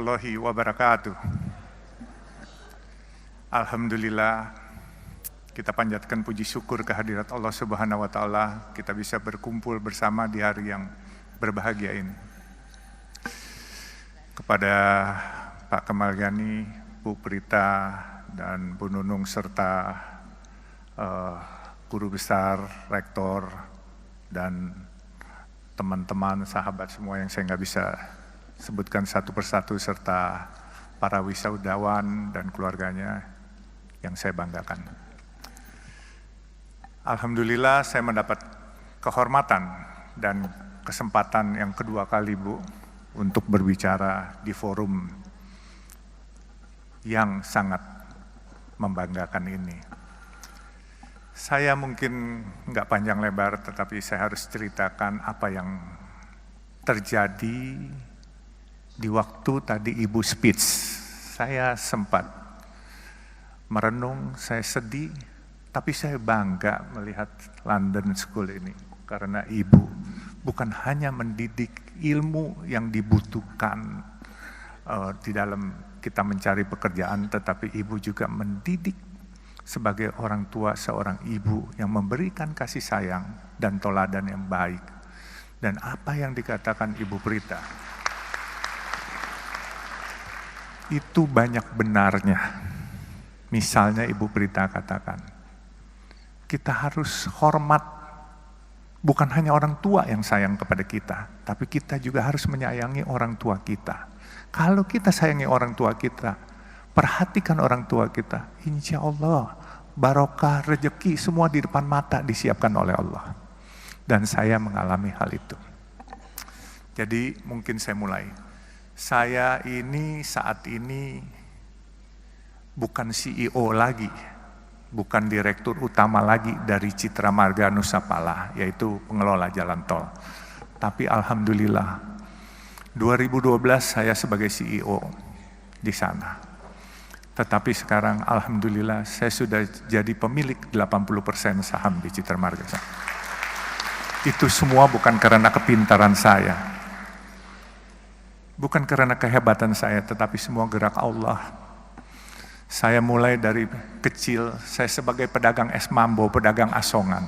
warahmatullahi wabarakatuh. Alhamdulillah, kita panjatkan puji syukur kehadirat Allah Subhanahu wa Ta'ala. Kita bisa berkumpul bersama di hari yang berbahagia ini. Kepada Pak Kemal Gani, Bu Prita, dan Bu Nunung serta guru besar, rektor, dan teman-teman, sahabat semua yang saya nggak bisa sebutkan satu persatu, serta para wisaudawan dan keluarganya yang saya banggakan. Alhamdulillah saya mendapat kehormatan dan kesempatan yang kedua kali, Bu, untuk berbicara di forum yang sangat membanggakan ini. Saya mungkin nggak panjang lebar, tetapi saya harus ceritakan apa yang terjadi di waktu tadi Ibu speech. Saya sempat merenung, saya sedih, tapi saya bangga melihat London School ini. Karena Ibu bukan hanya mendidik ilmu yang dibutuhkan di dalam kita mencari pekerjaan, tetapi Ibu juga mendidik sebagai orang tua, seorang ibu yang memberikan kasih sayang dan teladan yang baik. Dan apa yang dikatakan Ibu Prita, itu banyak benarnya. Misalnya Ibu Prita katakan, kita harus hormat, bukan hanya orang tua yang sayang kepada kita, tapi kita juga harus menyayangi orang tua kita. Kalau kita sayangi orang tua kita, perhatikan orang tua kita, insya Allah barokah, rezeki semua di depan mata disiapkan oleh Allah. Dan saya mengalami hal itu. Jadi mungkin saya mulai. Saya ini saat ini bukan CEO lagi, bukan direktur utama lagi dari Citra Marga Nusapala, yaitu pengelola jalan tol. Tapi alhamdulillah, 2012 saya sebagai CEO di sana. Tetapi sekarang alhamdulillah saya sudah jadi pemilik 80% saham di Citra Marga. Itu semua bukan karena kepintaran saya, bukan karena kehebatan saya, tetapi semua gerak Allah. Saya mulai dari kecil, saya sebagai pedagang es mambo, pedagang asongan.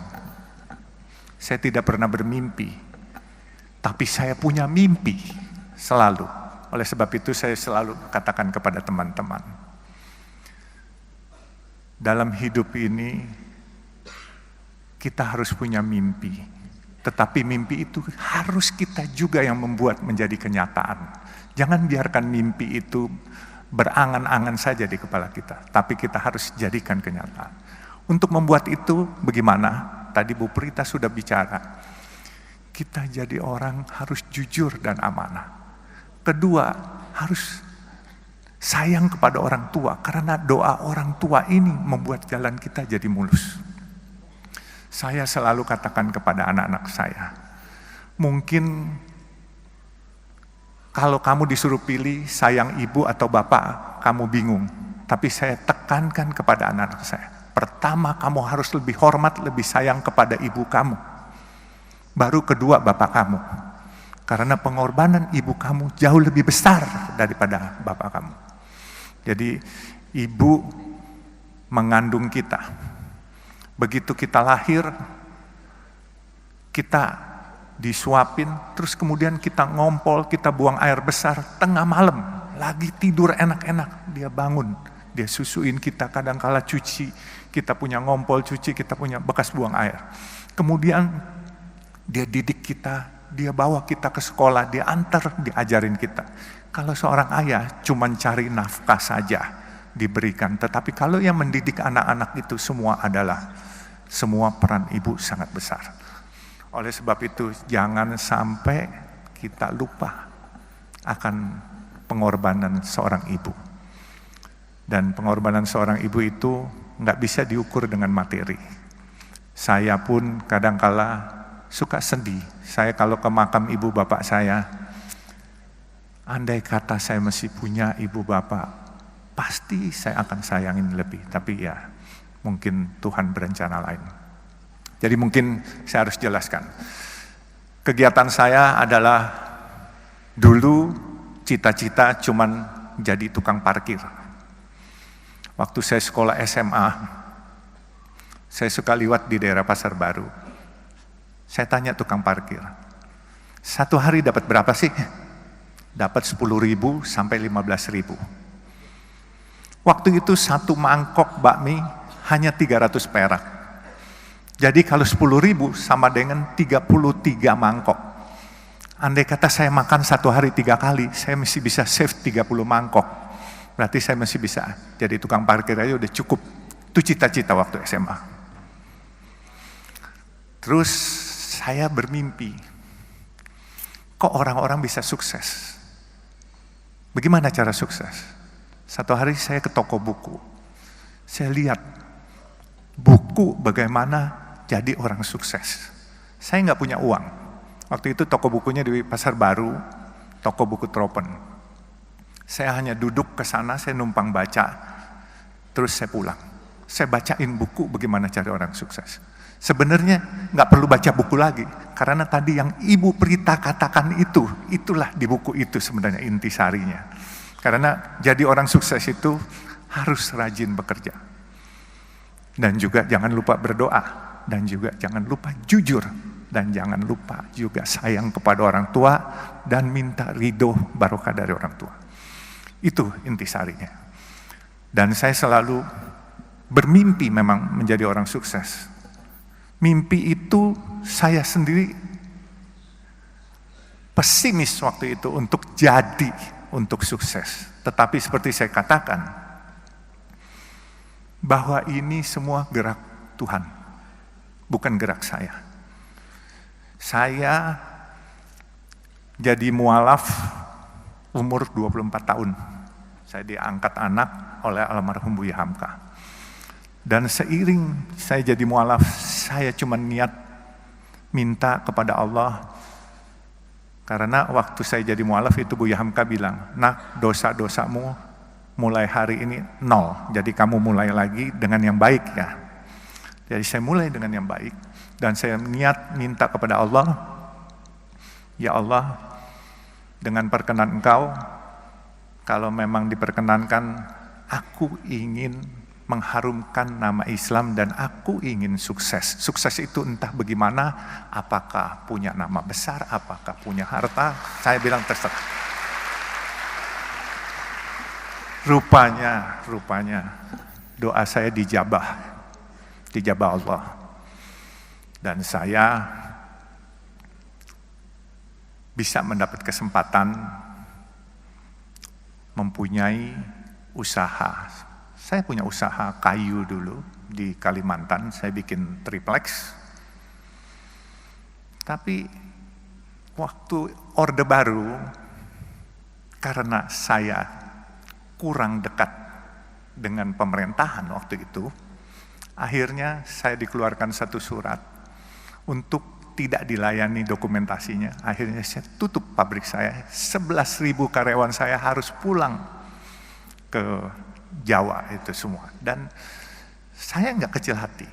Saya tidak pernah bermimpi, tapi saya punya mimpi selalu. Oleh sebab itu saya selalu katakan kepada teman-teman, dalam hidup ini kita harus punya mimpi, tetapi mimpi itu harus kita juga yang membuat menjadi kenyataan. Jangan biarkan mimpi itu berangan-angan saja di kepala kita, tapi kita harus jadikan kenyataan. Untuk membuat itu bagaimana? Tadi Bu Prita sudah bicara, kita jadi orang harus jujur dan amanah. Kedua, harus sayang kepada orang tua, karena doa orang tua ini membuat jalan kita jadi mulus. Saya selalu katakan kepada anak-anak saya, mungkin kalau kamu disuruh pilih sayang ibu atau bapak, kamu bingung. Tapi saya tekankan kepada anak-anak saya, pertama kamu harus lebih hormat, lebih sayang kepada ibu kamu. Baru kedua bapak kamu. Karena pengorbanan ibu kamu jauh lebih besar daripada bapak kamu. Jadi ibu mengandung kita. Begitu kita lahir, kita disuapin, terus kemudian kita ngompol, kita buang air besar, tengah malam, lagi tidur enak-enak, dia bangun, dia susuin kita, kadang-kala cuci, kita punya ngompol cuci, kita punya bekas buang air. Kemudian dia didik kita, dia bawa kita ke sekolah, dia antar, diajarin kita. Kalau seorang ayah cuma cari nafkah saja diberikan, tetapi kalau yang mendidik anak-anak itu semua adalah, semua peran ibu sangat besar. Oleh sebab itu jangan sampai kita lupa akan pengorbanan seorang ibu. Dan pengorbanan seorang ibu itu nggak bisa diukur dengan materi. Saya pun kadangkala suka sedih. Saya kalau ke makam ibu bapak saya, andai kata saya masih punya ibu bapak, pasti saya akan sayangin lebih. Tapi ya, mungkin Tuhan berencana lain. Jadi mungkin saya harus jelaskan. Kegiatan saya adalah dulu cita-cita cuman jadi tukang parkir. Waktu saya sekolah SMA, saya suka liwat di daerah Pasar Baru. Saya tanya tukang parkir, satu hari dapat berapa sih? Dapat 10.000 sampai 15.000. Waktu itu satu mangkok bakmi hanya 300 perak. Jadi kalau 10.000 sama dengan 33 mangkok. Andai kata saya makan satu hari 3 kali, saya masih bisa save 30 mangkok. Berarti saya masih bisa jadi tukang parkir aja udah cukup. Itu cita-cita waktu SMA. Terus saya bermimpi, kok orang-orang bisa sukses? Bagaimana cara sukses? Satu hari saya ke toko buku. Saya lihat buku bagaimana jadi orang sukses. Saya nggak punya uang. Waktu itu toko bukunya di Pasar Baru, toko buku Tropen. Saya hanya duduk ke sana, saya numpang baca, terus saya pulang. Saya bacain buku bagaimana cari orang sukses. Sebenarnya nggak perlu baca buku lagi, karena tadi yang Ibu Prita katakan itulah di buku itu sebenarnya intisarinya. Karena jadi orang sukses itu harus rajin bekerja. Dan juga jangan lupa berdoa, dan juga jangan lupa jujur, dan jangan lupa juga sayang kepada orang tua, dan minta ridho barokah dari orang tua. Itu intisarinya. Dan saya selalu bermimpi memang menjadi orang sukses. Mimpi itu saya sendiri pesimis waktu itu untuk sukses. Tetapi seperti saya katakan, bahwa ini semua gerak Tuhan, bukan gerak saya. Saya jadi mualaf umur 24 tahun. Saya diangkat anak oleh almarhum Buya Hamka. Dan seiring saya jadi mualaf, saya cuma niat minta kepada Allah. Karena waktu saya jadi mualaf itu Buya Hamka bilang, nak, dosa-dosamu mulai hari ini 0. Jadi kamu mulai lagi dengan yang baik ya. Jadi saya mulai dengan yang baik. Dan saya niat minta kepada Allah, ya Allah, dengan perkenan Engkau, kalau memang diperkenankan, aku ingin mengharumkan nama Islam dan aku ingin sukses. Sukses itu entah bagaimana, apakah punya nama besar, apakah punya harta, saya bilang terserah. Rupanya doa saya dijabah Allah. Dan saya bisa mendapat kesempatan mempunyai usaha. Saya punya usaha kayu dulu di Kalimantan, saya bikin triplex. Tapi waktu Orde Baru, karena saya kurang dekat dengan pemerintahan waktu itu, akhirnya saya dikeluarkan satu surat untuk tidak dilayani dokumentasinya. Akhirnya saya tutup pabrik saya, 11.000 karyawan saya harus pulang ke Jawa itu semua. Dan saya nggak kecil hati.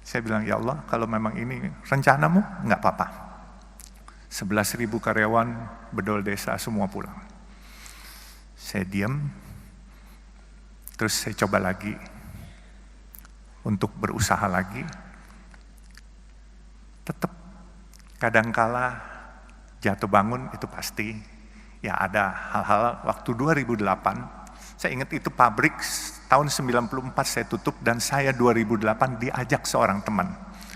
Saya bilang, ya Allah, kalau memang ini rencanamu, nggak apa-apa. 11.000 karyawan bedol desa semua pulang. Saya diam, terus saya coba lagi untuk berusaha lagi. Tetap kadangkala jatuh bangun itu pasti. Ya ada hal-hal waktu 2008, saya ingat itu pabrik tahun 94 saya tutup dan saya 2008 diajak seorang teman.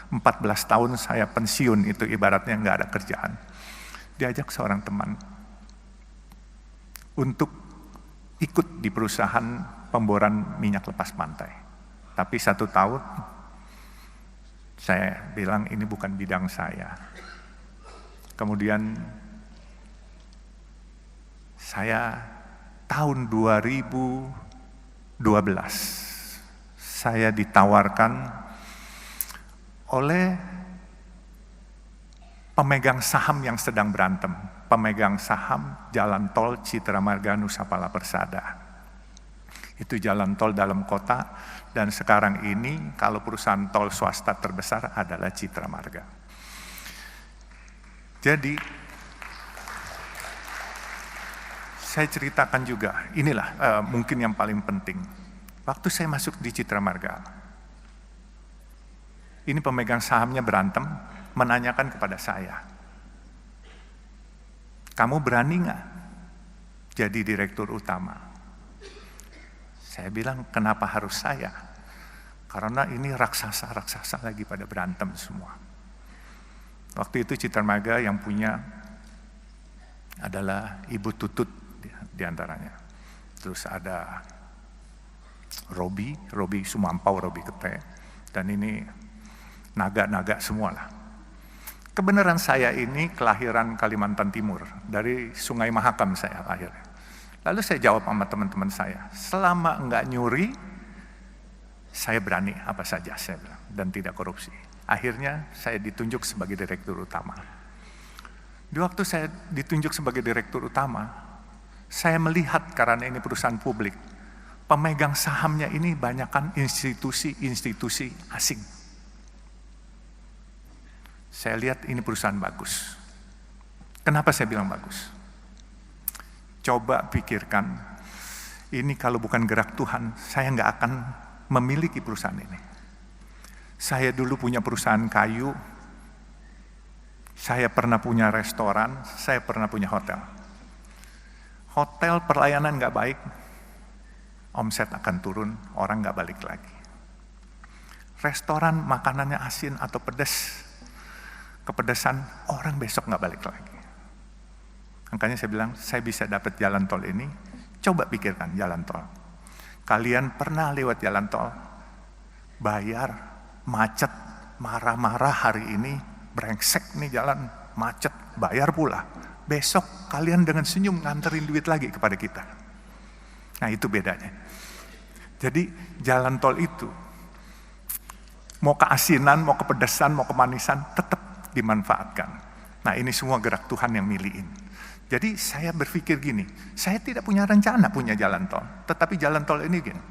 14 tahun saya pensiun itu ibaratnya nggak ada kerjaan. Diajak seorang teman untuk ikut di perusahaan pemboran minyak lepas pantai. Tapi 1 tahun saya bilang ini bukan bidang saya. Kemudian saya tahun 2012 saya ditawarkan oleh pemegang saham yang sedang berantem, pemegang saham jalan tol Citra Marga Nusa Pala Persada. Itu jalan tol dalam kota dan sekarang ini kalau perusahaan tol swasta terbesar adalah Citra Marga. Jadi saya ceritakan juga, inilah mungkin yang paling penting. Waktu saya masuk di Citra Marga, ini pemegang sahamnya berantem, menanyakan kepada saya, kamu berani nggak jadi direktur utama? Saya bilang, kenapa harus saya? Karena ini raksasa-raksasa lagi pada berantem semua. Waktu itu Citra Marga yang punya adalah Ibu Tutut di antaranya. Terus ada Robi Sumampau, Robi Kete, dan ini naga-naga semualah. Kebenaran saya ini kelahiran Kalimantan Timur, dari Sungai Mahakam saya lahir. Lalu saya jawab sama teman-teman saya, selama enggak nyuri, saya berani apa saja, saya bilang, dan tidak korupsi. Akhirnya saya ditunjuk sebagai direktur utama. Di waktu saya ditunjuk sebagai direktur utama, saya melihat karena ini perusahaan publik, pemegang sahamnya ini banyakkan institusi-institusi asing. Saya lihat ini perusahaan bagus. Kenapa saya bilang bagus? Coba pikirkan, ini kalau bukan gerak Tuhan, saya nggak akan memiliki perusahaan ini. Saya dulu punya perusahaan kayu, saya pernah punya restoran, saya pernah punya hotel. Hotel pelayanan nggak baik, omset akan turun, orang nggak balik lagi. Restoran makanannya asin atau pedas, kepedesan, orang besok nggak balik lagi. Makanya saya bilang, saya bisa dapat jalan tol ini, coba pikirkan jalan tol. Kalian pernah lewat jalan tol, bayar, macet, marah-marah hari ini, brengsek nih jalan, macet, bayar pula. Besok kalian dengan senyum nganterin duit lagi kepada kita. Nah itu bedanya. Jadi jalan tol itu, mau keasinan, mau kepedesan, mau kemanisan, tetap dimanfaatkan. Nah ini semua gerak Tuhan yang milihin. Jadi saya berpikir gini, saya tidak punya rencana punya jalan tol, tetapi jalan tol ini gini,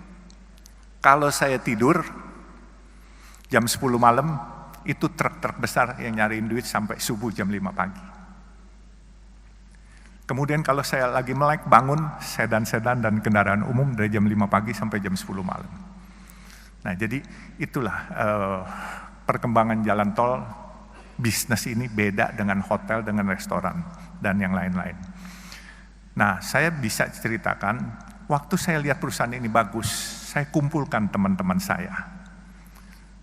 kalau saya tidur jam 10 malam, itu truk-truk besar yang nyariin duit sampai subuh jam 5 pagi. Kemudian kalau saya lagi melek bangun, sedan-sedan dan kendaraan umum dari jam 5 pagi sampai jam 10 malam. Nah jadi itulah perkembangan jalan tol. Bisnis ini beda dengan hotel, dengan restoran, dan yang lain-lain. Nah, saya bisa ceritakan, waktu saya lihat perusahaan ini bagus, saya kumpulkan teman-teman saya.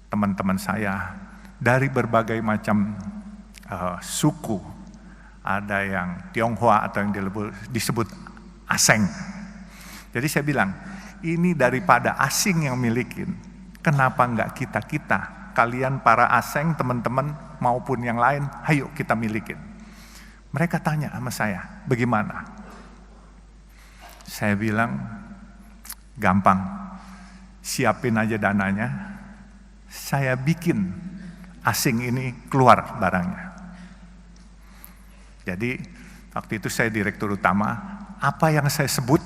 Teman-teman saya dari berbagai macam suku, ada yang Tionghoa atau yang disebut Aseng. Jadi saya bilang, ini daripada asing yang milikin, kenapa enggak kita-kita? Kalian para asing, teman-teman maupun yang lain, ayo kita milikin. Mereka tanya sama saya, bagaimana? Saya bilang, gampang, siapin aja dananya, saya bikin asing ini keluar barangnya. Jadi waktu itu saya direktur utama, apa yang saya sebut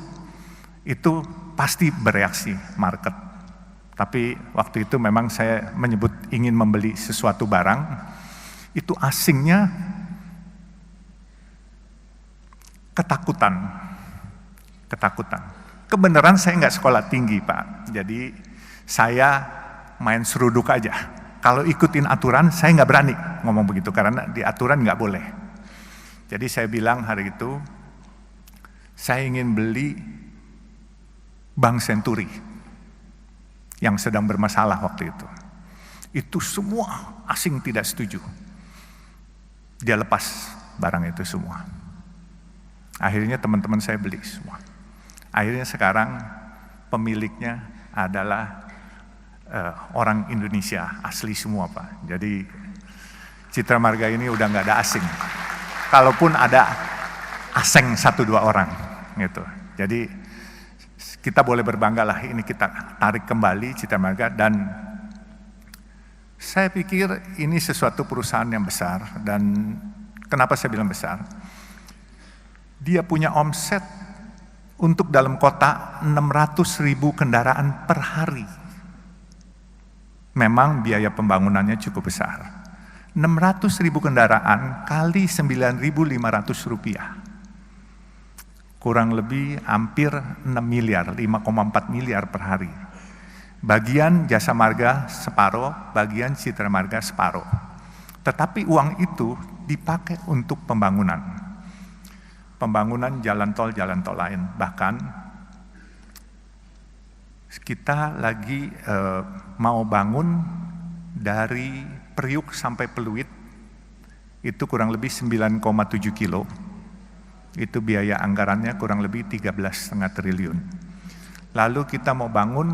itu pasti bereaksi market. Tapi waktu itu memang saya menyebut ingin membeli sesuatu barang, itu asingnya ketakutan. Kebenaran saya nggak sekolah tinggi Pak, jadi saya main seruduk aja. Kalau ikutin aturan saya nggak berani ngomong begitu, karena di aturan nggak boleh. Jadi saya bilang hari itu, saya ingin beli Bank Senturi yang sedang bermasalah waktu itu. Itu semua asing tidak setuju. Dia lepas barang itu semua. Akhirnya teman-teman saya beli semua. Akhirnya sekarang pemiliknya adalah orang Indonesia asli semua Pak. Jadi Citra Marga ini udah nggak ada asing. Kalaupun ada asing 1-2 orang gitu. Jadi kita boleh berbangga lah, ini kita tarik kembali Citra Marga, dan saya pikir ini sesuatu perusahaan yang besar. Dan kenapa saya bilang besar? Dia punya omset untuk dalam kota 600.000 kendaraan per hari. Memang biaya pembangunannya cukup besar. 600.000 kendaraan kali 9.500 rupiah. kurang lebih hampir 6 miliar, 5,4 miliar per hari. Bagian Jasa Marga separuh, bagian Citra Marga separuh. Tetapi uang itu dipakai untuk pembangunan. Pembangunan jalan tol lain. Bahkan kita lagi mau bangun dari Priuk sampai Peluit, itu kurang lebih 9,7 kilo. Itu biaya anggarannya kurang lebih 13,5 triliun. Lalu kita mau bangun,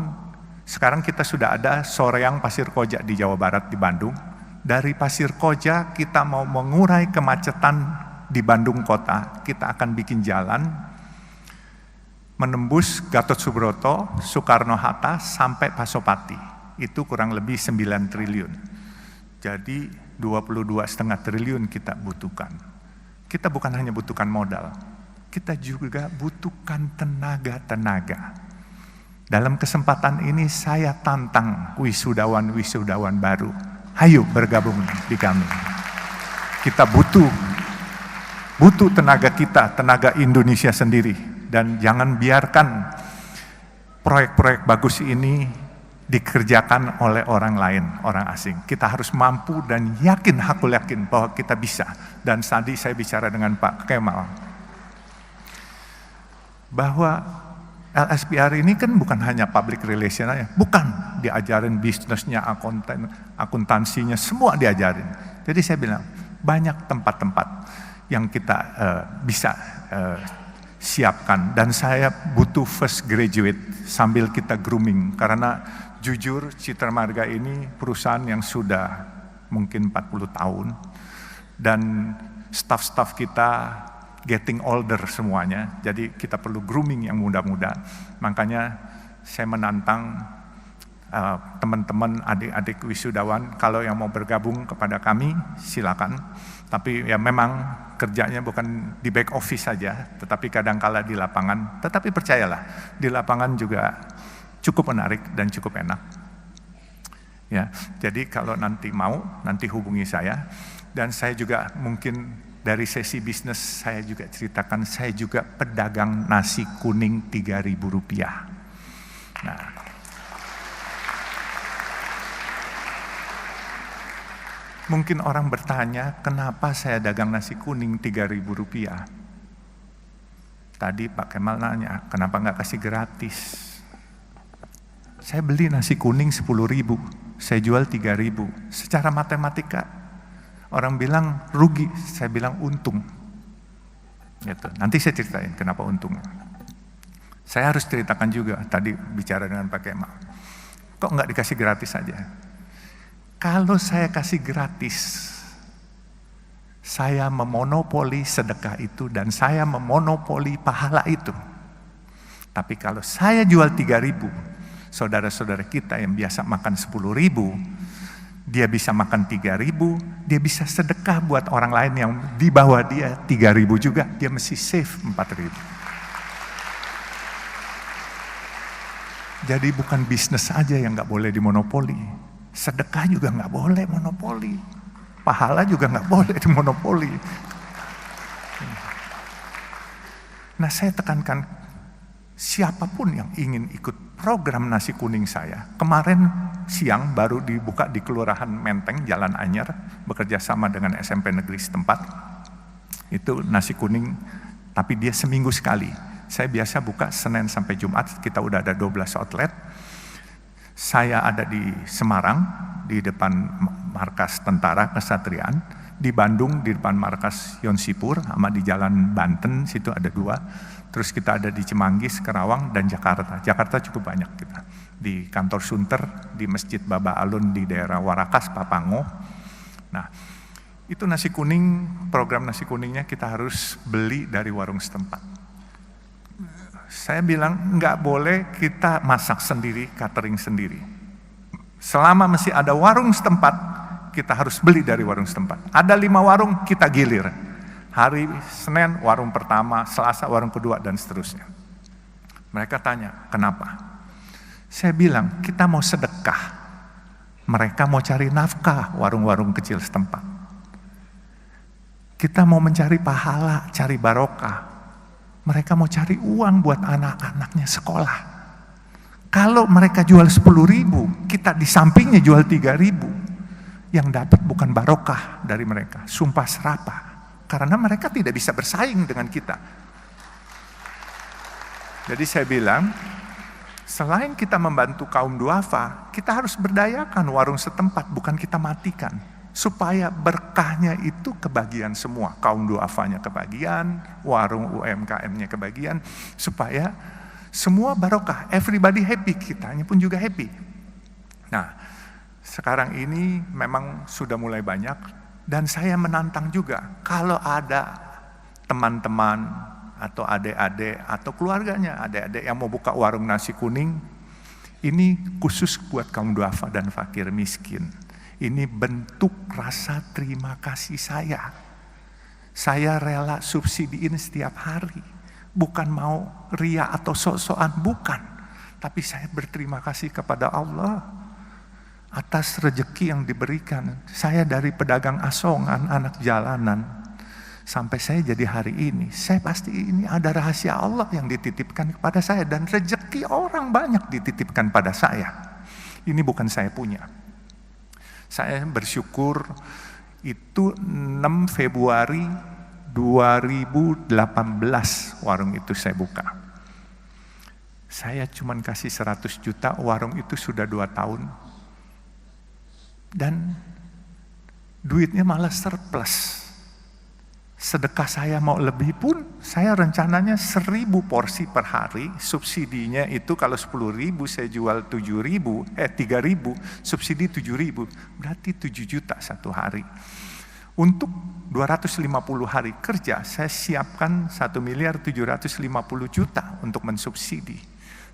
sekarang kita sudah ada Soreang Pasir Koja di Jawa Barat, di Bandung. Dari Pasir Koja kita mau mengurai kemacetan di Bandung kota, kita akan bikin jalan menembus Gatot Subroto, Soekarno-Hatta sampai Pasopati. Itu kurang lebih 9 triliun. Jadi 22,5 triliun kita butuhkan. Kita bukan hanya butuhkan modal, kita juga butuhkan tenaga-tenaga. Dalam kesempatan ini saya tantang wisudawan-wisudawan baru. Ayo bergabung di kami. Kita butuh tenaga kita, tenaga Indonesia sendiri. Dan jangan biarkan proyek-proyek bagus ini dikerjakan oleh orang lain, orang asing. Kita harus mampu dan aku yakin bahwa kita bisa. Dan tadi saya bicara dengan Pak Kemal, bahwa LSPR ini kan bukan hanya public relation aja, bukan, diajarin bisnisnya, akuntansinya, semua diajarin. Jadi saya bilang, banyak tempat-tempat yang kita bisa siapkan, dan saya butuh fresh graduate sambil kita grooming, karena jujur Citra Marga ini perusahaan yang sudah mungkin 40 tahun, dan staff-staff kita getting older semuanya, jadi kita perlu grooming yang muda-muda. Makanya saya menantang teman-teman, adik-adik wisudawan, kalau yang mau bergabung kepada kami silakan. Tapi ya memang kerjanya bukan di back office saja, tetapi kadang-kala di lapangan. Tetapi percayalah, di lapangan juga cukup menarik dan cukup enak. Ya, jadi kalau nanti mau, nanti hubungi saya. Dan saya juga mungkin dari sesi bisnis saya juga ceritakan, saya juga pedagang nasi kuning Rp3.000. Nah, mungkin orang bertanya, kenapa saya dagang nasi kuning Rp3.000? Tadi Pak Kemal nanya, kenapa nggak kasih gratis? Saya beli nasi kuning 10.000, saya jual 3.000. Secara matematika, orang bilang rugi, saya bilang untung. Gitu. Nanti saya ceritain kenapa untung. Saya harus ceritakan juga, tadi bicara dengan Pak Kemal. Kok nggak dikasih gratis saja? Kalau saya kasih gratis, saya memonopoli sedekah itu dan saya memonopoli pahala itu. Tapi kalau saya jual 3.000, saudara-saudara kita yang biasa makan 10.000, dia bisa makan 3.000, dia bisa sedekah buat orang lain yang di bawah dia 3.000 juga, dia mesti save 4.000. Jadi bukan bisnis aja yang nggak boleh dimonopoli, sedekah juga nggak boleh monopoli, pahala juga nggak boleh dimonopoli. Nah, saya tekankan siapapun yang ingin ikut program nasi kuning saya, kemarin siang baru dibuka di Kelurahan Menteng, Jalan Anyar, bekerja sama dengan SMP negeri setempat. Itu nasi kuning, tapi dia seminggu sekali. Saya biasa buka Senin sampai Jumat, kita udah ada 12 outlet. Saya ada di Semarang, di depan markas tentara Kesatriaan, di Bandung, di depan markas Yonsipur, sama di Jalan Banten, situ ada 2. Terus kita ada di Cimanggis, Karawang, dan Jakarta. Jakarta cukup banyak kita. Di kantor Sunter, di Masjid Baba Alun di daerah Warakas, Papango. Nah, itu nasi kuning, program nasi kuningnya kita harus beli dari warung setempat. Saya bilang nggak boleh kita masak sendiri, catering sendiri. Selama masih ada warung setempat, kita harus beli dari warung setempat. Ada 5 warung, kita gilir. Hari Senin warung pertama, Selasa warung kedua, dan seterusnya. Mereka tanya, kenapa? Saya bilang, kita mau sedekah. Mereka mau cari nafkah, warung-warung kecil setempat. Kita mau mencari pahala, cari barokah. Mereka mau cari uang buat anak-anaknya sekolah. Kalau mereka jual 10.000, kita di sampingnya jual 3.000. Yang dapat bukan barokah dari mereka, sumpah serapah. Karena mereka tidak bisa bersaing dengan kita. Jadi saya bilang, selain kita membantu kaum duafa, kita harus berdayakan warung setempat, bukan kita matikan. Supaya berkahnya itu kebagian semua. Kaum duafanya kebagian, warung UMKM-nya kebagian, supaya semua barokah, everybody happy, kitanya pun juga happy. Nah, sekarang ini memang sudah mulai banyak, dan saya menantang juga, kalau ada teman-teman, atau adik-adik, atau keluarganya, adik-adik yang mau buka warung nasi kuning, ini khusus buat kaum duafa dan fakir miskin. Ini bentuk rasa terima kasih saya. Saya rela subsidiin setiap hari. Bukan mau ria atau sok-sokan, bukan. Tapi saya berterima kasih kepada Allah atas rezeki yang diberikan. Saya dari pedagang asongan, anak jalanan, sampai saya jadi hari ini. Saya pasti ini ada rahasia Allah yang dititipkan kepada saya. Dan rezeki orang banyak dititipkan pada saya. Ini bukan saya punya. Saya bersyukur itu 6 Februari 2018 warung itu saya buka. Saya cuma kasih 100 juta, warung itu sudah 2 tahun. Dan duitnya malah surplus. Sedekah saya mau lebih pun, saya rencananya 1.000 porsi per hari, subsidinya itu kalau 10.000 saya jual 3.000, subsidi 7.000, berarti 7 juta satu hari. Untuk 250 hari kerja, saya siapkan 1.750.000.000 untuk mensubsidi.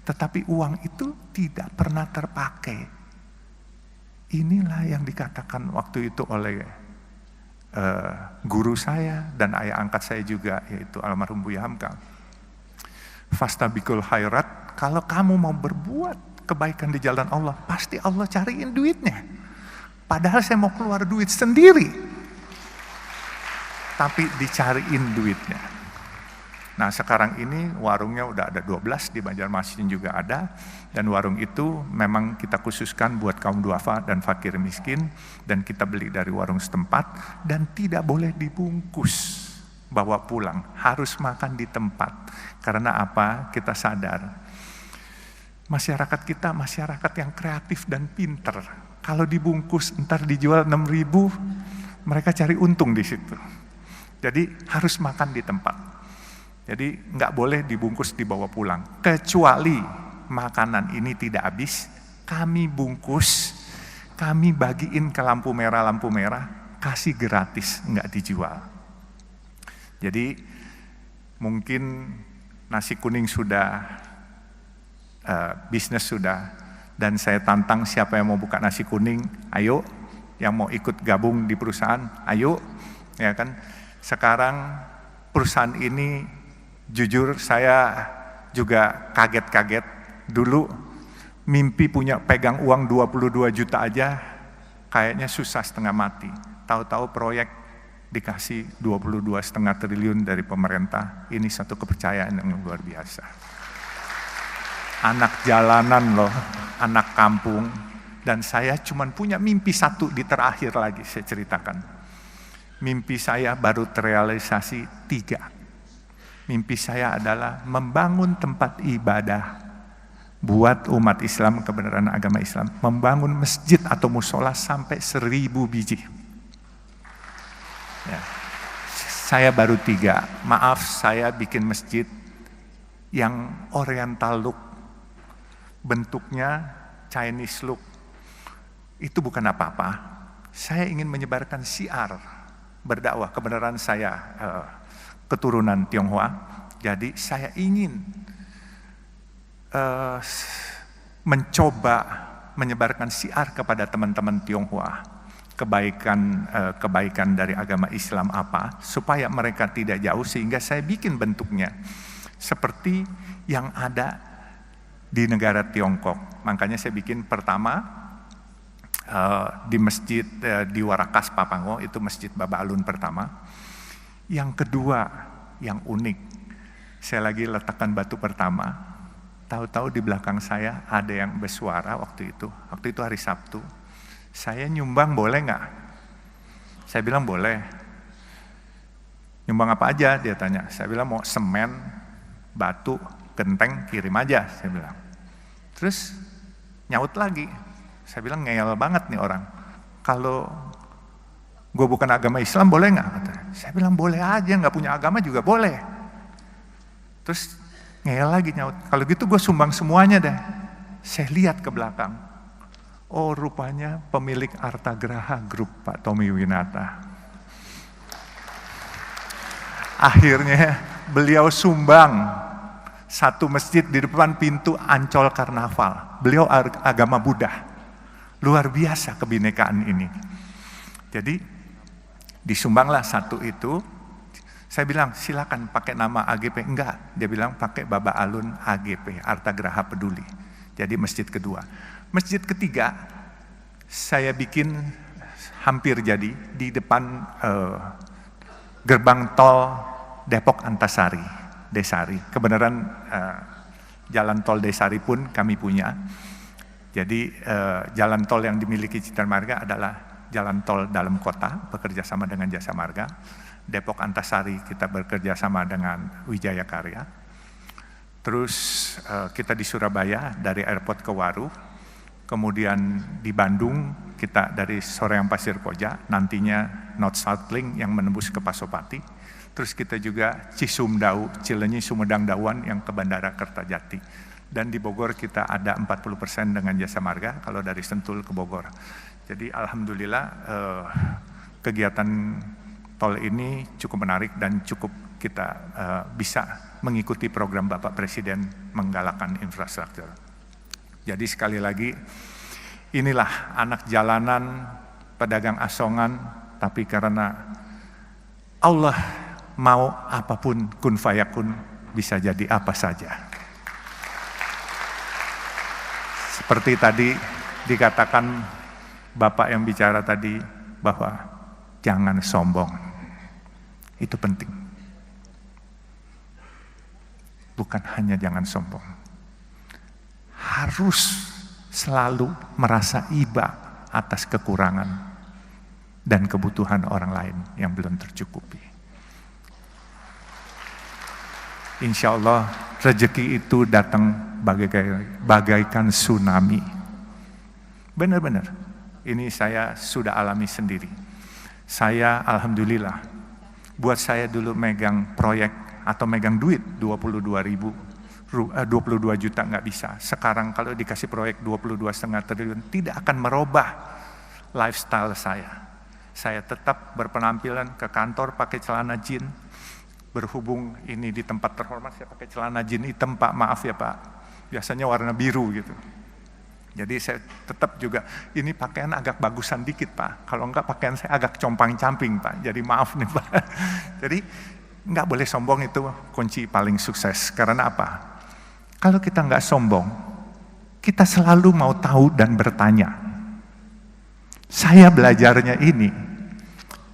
Tetapi uang itu tidak pernah terpakai. Inilah yang dikatakan waktu itu oleh guru saya dan ayah angkat saya juga, yaitu almarhum Buya Hamka. Fastabikul khairat, kalau kamu mau berbuat kebaikan di jalan Allah, pasti Allah cariin duitnya. Padahal saya mau keluar duit sendiri, tapi dicariin duitnya. Nah sekarang ini warungnya udah ada 12, di Banjarmasin juga ada. Dan warung itu memang kita khususkan buat kaum duafa dan fakir miskin. Dan kita beli dari warung setempat. Dan tidak boleh dibungkus, bawa pulang. Harus makan di tempat. Karena apa? Kita sadar. Masyarakat kita masyarakat yang kreatif dan pinter. Kalau dibungkus ntar dijual 6.000, mereka cari untung di situ. Jadi harus makan di tempat. Jadi nggak boleh dibungkus dibawa pulang. Kecuali makanan ini tidak habis, kami bungkus, kami bagiin ke lampu merah, kasih gratis, nggak dijual. Jadi mungkin nasi kuning sudah, bisnis sudah, dan saya tantang siapa yang mau buka nasi kuning, ayo, yang mau ikut gabung di perusahaan, ayo, ya kan. Sekarang perusahaan ini jujur saya juga kaget-kaget. Dulu mimpi punya pegang uang 22 juta aja kayaknya susah setengah mati. Tahu-tahu proyek dikasih 22,5 triliun dari pemerintah. Ini satu kepercayaan yang luar biasa. Anak jalanan loh, anak kampung. Dan saya cuma punya mimpi satu di terakhir lagi saya ceritakan. Mimpi saya baru terrealisasi 3. Mimpi saya adalah membangun tempat ibadah buat umat Islam, kebenaran agama Islam. Membangun masjid atau musola sampai 1.000 biji. Ya. Saya baru 3. Maaf, saya bikin masjid yang oriental look. Bentuknya Chinese look. Itu bukan apa-apa. Saya ingin menyebarkan syiar berdakwah, kebenaran saya keturunan Tionghoa, jadi saya ingin mencoba menyebarkan syiar kepada teman-teman Tionghoa, kebaikan dari agama Islam apa, supaya mereka tidak jauh, sehingga saya bikin bentuknya seperti yang ada di negara Tiongkok. Makanya saya bikin pertama di masjid di Warakas Papango, itu masjid Baba Alun pertama. Yang kedua, yang unik, Saya lagi letakkan batu pertama, tahu-tahu di belakang saya ada yang bersuara waktu itu hari Sabtu. Saya nyumbang boleh nggak? Saya bilang boleh. Nyumbang apa aja? Dia tanya. Saya bilang mau semen, batu, genteng, kirim aja, saya bilang. Terus nyaut lagi. Saya bilang ngeyel banget nih orang. Kalau gue bukan agama Islam boleh nggak? Saya bilang boleh aja, nggak punya agama juga boleh. Terus ngeyel lagi nyaut. Kalau gitu gue sumbang semuanya deh. Saya lihat ke belakang. Oh rupanya pemilik Artagraha Group Pak Tommy Winata. Akhirnya beliau sumbang satu masjid di depan pintu Ancol Karnaval. Beliau agama Buddha. Luar biasa kebinekaan ini. Jadi disumbanglah satu itu. Saya bilang silakan pakai nama AGP. Enggak, dia bilang pakai Baba Alun AGP, Artagraha Peduli. Jadi masjid kedua. Masjid ketiga saya bikin hampir jadi di depan gerbang tol Depok Antasari, Desari. Kebenaran jalan tol Desari pun kami punya. Jadi jalan tol yang dimiliki Citra Marga adalah jalan tol dalam kota, bekerja sama dengan Jasa Marga. Depok Antasari kita bekerja sama dengan Wijaya Karya. Terus kita di Surabaya dari airport ke Waru. Kemudian di Bandung kita dari Soreang Pasir Koja, nantinya North South Link yang menembus ke Pasopati. Terus kita juga Cisumdau, Cilenyi, Sumedang, Dawan yang ke Bandara Kertajati. Dan di Bogor kita ada 40% dengan Jasa Marga kalau dari Sentul ke Bogor. Jadi alhamdulillah kegiatan tol ini cukup menarik dan cukup kita bisa mengikuti program Bapak Presiden menggalakkan infrastruktur. Jadi sekali lagi, inilah anak jalanan, pedagang asongan, tapi karena Allah mau apapun kun fayakun bisa jadi apa saja. Seperti tadi dikatakan Bapak yang bicara tadi bahwa jangan sombong. Itu penting. Bukan hanya jangan sombong. Harus selalu merasa iba atas kekurangan dan kebutuhan orang lain yang belum tercukupi. Insya Allah rezeki itu datang bagaikan tsunami. Benar-benar, ini saya sudah alami sendiri. Saya alhamdulillah, buat saya dulu megang proyek atau megang duit 22 juta nggak bisa. Sekarang kalau dikasih proyek 22,5 triliun tidak akan merubah lifestyle saya. Saya tetap berpenampilan ke kantor pakai celana jeans. Berhubung ini di tempat terhormat saya pakai celana jeans hitam Pak, maaf ya Pak. Biasanya warna biru gitu. Jadi saya tetap juga ini pakaian agak bagusan dikit Pak. Kalau enggak pakaian saya agak compang-camping Pak. Jadi maaf nih Pak. Jadi nggak boleh sombong, itu kunci paling sukses. Karena apa? Kalau kita nggak sombong, kita selalu mau tahu dan bertanya. Saya belajarnya ini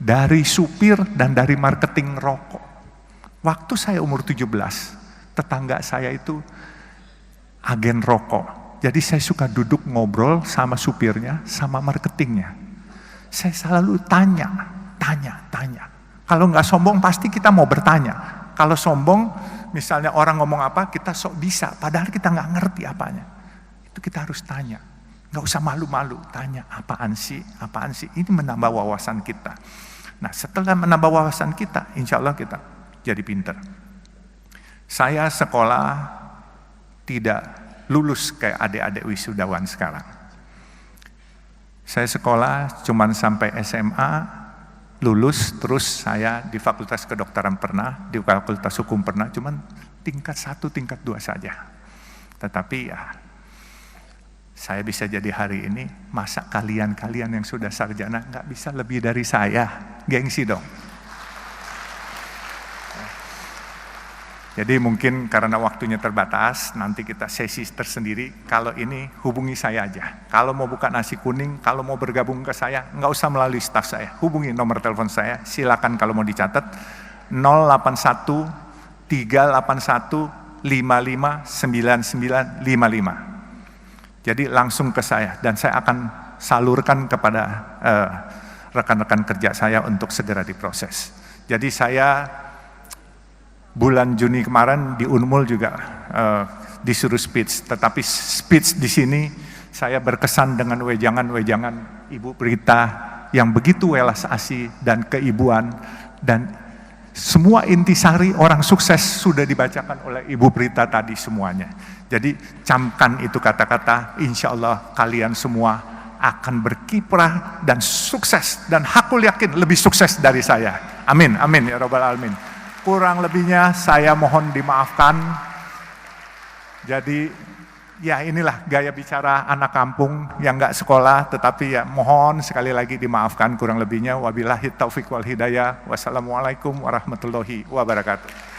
dari supir dan dari marketing rokok. Waktu saya umur 17, tetangga saya itu agen rokok. Jadi saya suka duduk ngobrol sama supirnya, sama marketingnya. Saya selalu tanya. Kalau nggak sombong pasti kita mau bertanya. Kalau sombong, misalnya orang ngomong apa, kita sok bisa, padahal kita nggak ngerti apanya. Itu kita harus tanya. Nggak usah malu-malu, tanya apaan sih. Ini menambah wawasan kita. Nah setelah menambah wawasan kita, insya Allah kita jadi pinter. Saya sekolah tidak lulus kayak adik-adik wisudawan sekarang. Saya sekolah cuman sampai SMA, lulus, terus saya di Fakultas Kedokteran pernah, di Fakultas Hukum pernah, cuman tingkat 1, tingkat 2 saja. Tetapi ya, saya bisa jadi hari ini, masa kalian yang sudah sarjana nggak bisa lebih dari saya? Gengsi dong. Jadi mungkin karena waktunya terbatas, nanti kita sesi tersendiri. Kalau ini hubungi saya aja. Kalau mau buka nasi kuning, kalau mau bergabung ke saya, nggak usah melalui staf saya. Hubungi nomor telepon saya, silakan kalau mau dicatat. 081 381 55 99 55. Jadi langsung ke saya dan saya akan salurkan kepada rekan-rekan kerja saya untuk segera diproses. Jadi saya bulan Juni kemarin di Unmul juga disuruh speech, tetapi speech di sini saya berkesan dengan wejangan-wejangan Ibu Berita yang begitu welas asih dan keibuan, dan semua intisari orang sukses sudah dibacakan oleh Ibu Berita tadi semuanya. Jadi camkan itu kata-kata, insya Allah kalian semua akan berkiprah dan sukses, dan aku yakin lebih sukses dari saya. Amin, amin ya Rabbal Alamin. Kurang lebihnya saya mohon dimaafkan. Jadi ya inilah gaya bicara anak kampung yang nggak sekolah, tetapi ya mohon sekali lagi dimaafkan kurang lebihnya. Wabillahi taufiq wal hidayah. Wassalamualaikum warahmatullahi wabarakatuh.